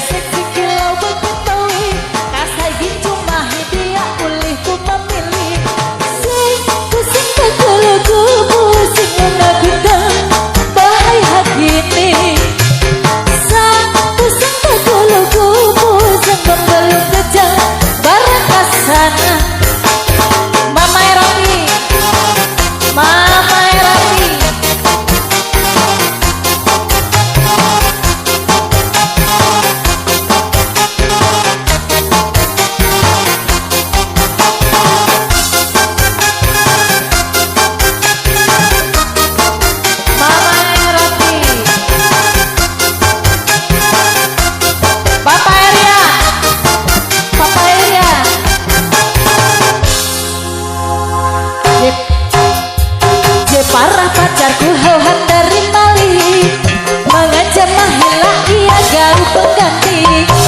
seksi kilau beketawi kasai cuma dia ulih ku memilih sing pusing keguluku pusing menagundang bahai hagini sang pusing keguluku pusing membelum kejang barang kasana Mama Erati Mama Erati parah pacarku hauhan dari Mali mengancam mahila ia garu pengganti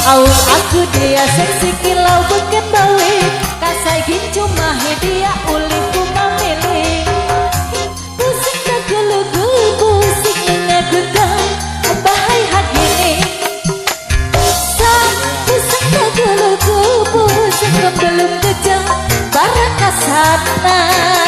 aus aku dia seksi kilau beketawi kasai cuma dia ulihku memilih pusing keguluku pusing ngegudang bahai hagini sang pusing keguluku pusing belum kejang barang kasana